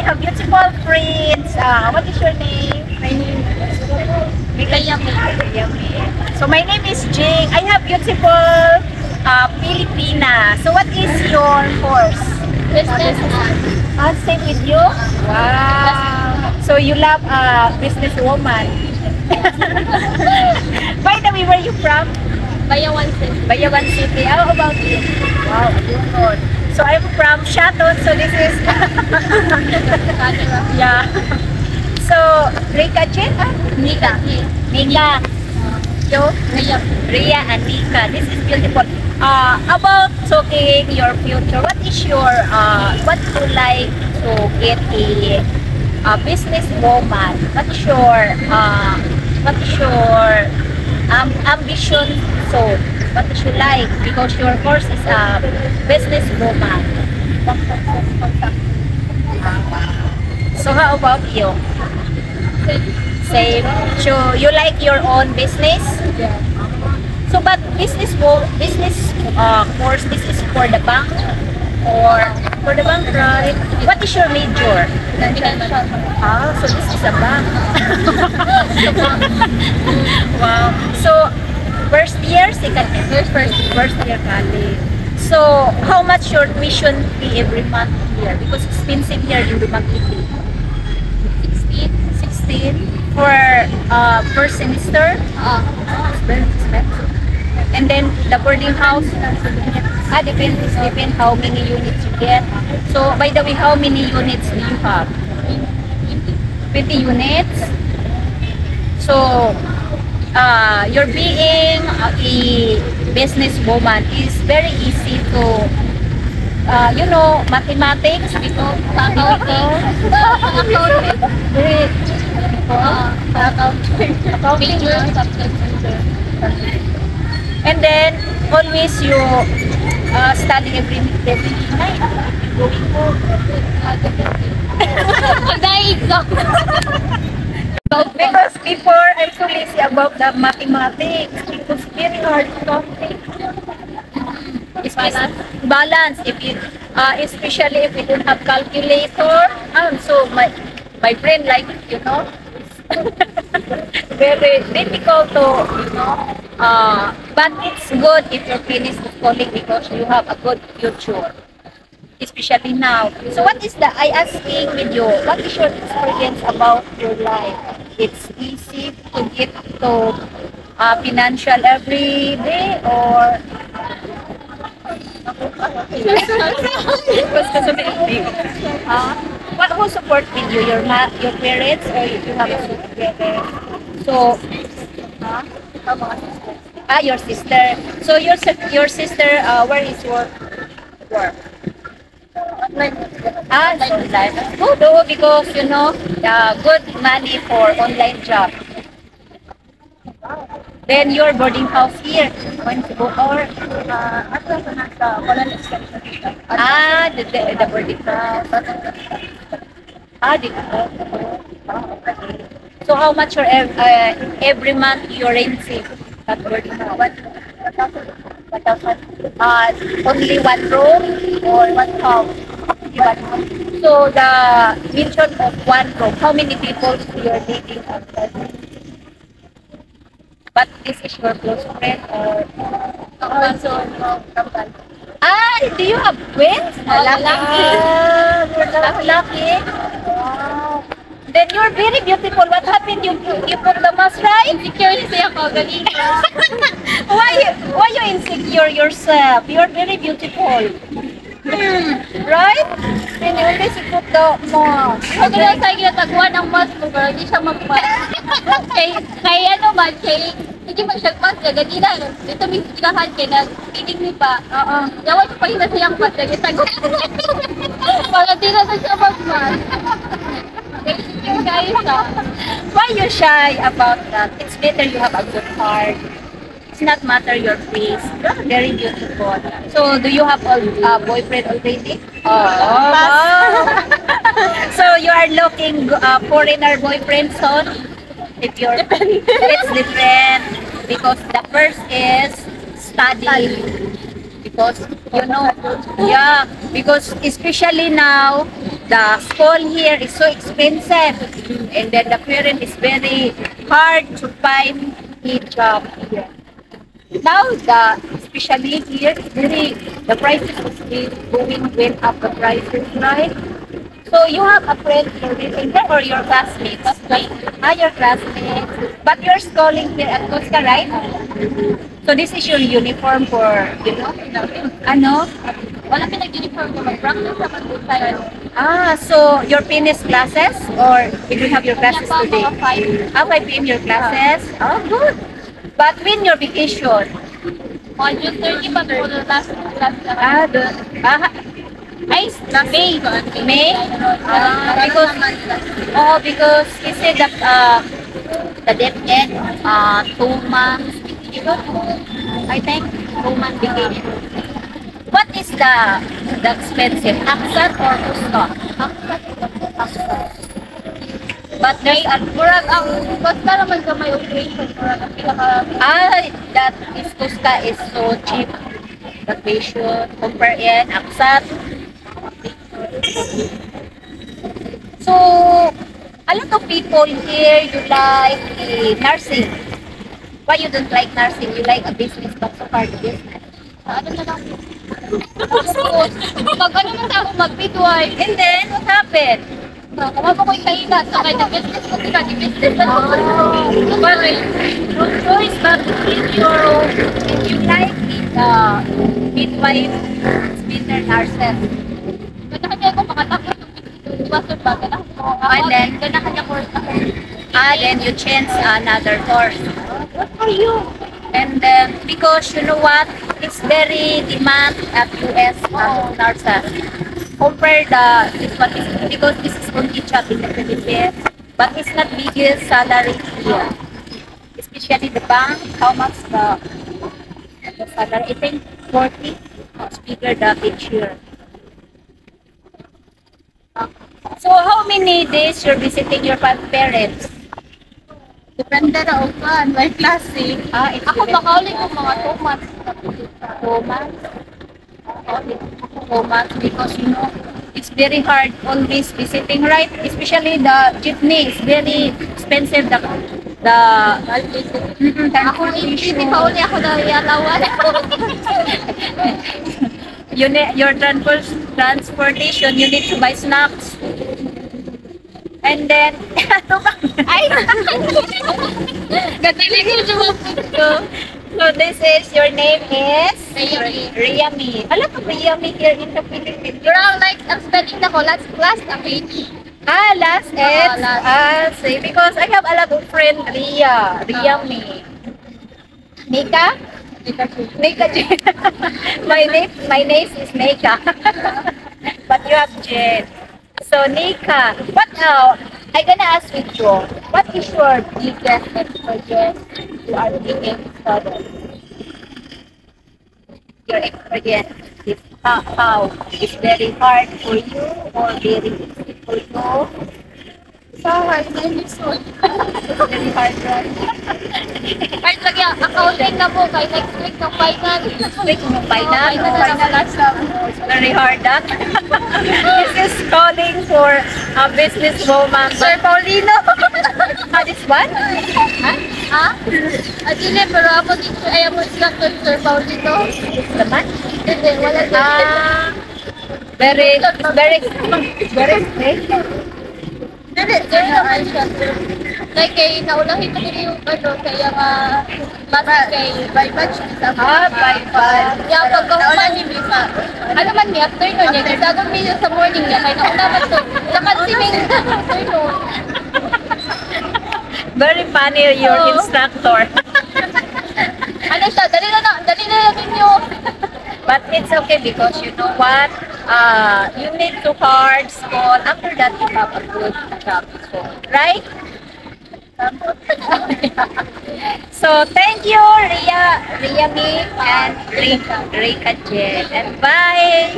have beautiful friends. What is your name? My name is Yami. So my name is Jing. I have beautiful Filipina. So what is your course? Business. Same with you? Wow. So you love business woman. By the way, where are you from? Bayawan City. Bayawan City. How about you? Wow, good. So I'm from Shaton. So this is yeah. So Rika Chen? Nika. Nika. Yo? Ria and Nika. This is beautiful. About talking your future, what is your what you like to get a business woman? What is your ambition? So what is you like? Because your course is a business woman. So how about you? Same. So you like your own business? Yeah. So but business course, this is for the bank or for the bank, right? What is your major? So this is a bank. Wow. So first year, second year? First year college. So how much your tuition fee every month here? Because expensive here in Dumac City. 16 for first semester. It's very expensive. And then the boarding house, depends how many units you get. So by the way, how many units do you have? 20 units. So you're being a businesswoman is very easy to you know, mathematics because and then always you study every night going home. Because before I'm so lazy about the mathematics. It was very hard to calculate. Balance if you especially if we don't have calculator. So my brain like, you know, very difficult to, you know, but it's good if you finish the schooling because you have a good future, especially now. So what is the, I asking with you, what is your experience about your life? It's easy to get to financial every day or what who support with you? Your parents or you have a together? So your sister. So your sister where is your work? So online. Good because you know good money for online job. Then your boarding house here, going to go or the boarding house. Okay. So how much your every month you're renting that boarding house? 1,000. Only one room or one house? Only one room. So the mention of one room, how many people you're living at that? But this is your close friend or also kampal? Do you have twins? Lucky. Wow. Then you're very beautiful. What happened? You put the mask right? Insecure siya ako, galing. Why you insecure yourself? You're very beautiful. Right? Then you always put the mask. Huwag na sa ginatagwa ng mask mo, pero hindi siya mag-mask. Kaya ano man, hindi mo siya mask ka, ganina. Dito may sikahan ka na, tinig mo pa. Yawan siya pa rin na siyang mask, nagitagwa. Para di na siya mag-mask. Why you shy about that? It's better you have a good heart. It's not matter your face. You're very beautiful. So, do you have a boyfriend already? Wow. So, you are looking foreigner boyfriend soon? If you're, it's different. Because the first is study. Because, you know, yeah. Because especially now, the school here is so expensive, and then the parent is very hard to find a job here. Now, especially here, the prices is going up the prices, right? So you have a friend here living here or your classmates? Your classmates. But you're schooling here at Cusca, right? So this is your uniform for, ano? Wala pinag-uniform ko. Mag-practice naman po tayo. So your finish classes or did you have your classes Kanya today? pa, mga 5. 5 p.m. your classes? Oh, good. But when your vacation? On June 30 pa po the last class lang. May? Because he said that the DepEd 2 months vacation. I think 2 months vacation. What is the expensive? Aksat or Cusco? Aksat. But they are Murag ang basta naman sa may operation. Murag ang pinaka... that is Cusca is so cheap. The patient, compare in, Aksat. So, a lot of people here, you like nursing. Why you don't like nursing? You like a business, but so far the business. Ano na lang? Mag-ano na ako mag-midwife. And then, what happened? Kama po ko'y kaina. So, kaya business ko sila. Business na ako. But no choice but if you like it, midwife, it's better nurses. Ganahan niya ako makatakot yung business. Iwasan ba? Ganahan ko. And then, Ganahan niya course ako. then you change another course. What for you? And because you know what, it's very demand at US nurses. Compare this one is because this is only job in the Philippines, but it's not biggest salary here. Especially the bank, how much the salary? I think 40. It's bigger than each year. So how many days you're visiting your parents? Depende na upan. May klase. Ako makaulit ko mga 2 months. 2 months. 2 months because you know it's very hard always visiting, right? Especially the jeepney is very expensive. Ako hindi pa uli ako na yalawan. Your transportation, you need to buy snacks. And then, Ay! Gatilig yung jumapit ko. so this is, your name is? Riyami. Riyami. Alam mo, Riyami here in the Philippines. Pero like, ang spelling na ko, last ang H. Last is? Last. See, because I have a lot of friends, Riyami. Nika? Nika Jen. my name is Nika. But you have Jen. So Nika, what now? I'm gonna ask you, Joe, what is your biggest experience you are taking further? Your experience is how it's very hard for you or very easy for you? So hard na yun. Very hard, right? Hard lagi ang accounting na po kay next week ng final. Like, final na last na. It's very hard, that. This is calling for a business woman. Sir Paulino. This one? Ha? Adili, pero ako dito ay mo instructor Sir Paulino. This naman? Hindi, wala dito. Very straight. Hindi, sir naman siya. Like, kay naulahin ko din yung ano, kaya mas kay by batch. By batch. Kaya pagkahuman ni Misa, ano man niya, afternoon niya, nagdagong video sa morning niya, kaya nauna man to, nakansining afternoon. Very funny, your instructor. Ano siya, dali na lang ninyo. But it's okay because you know what? You need to hard school. After that, you have a good job. So, right? So, thank you, Ria Mi and Rika Jen. And bye!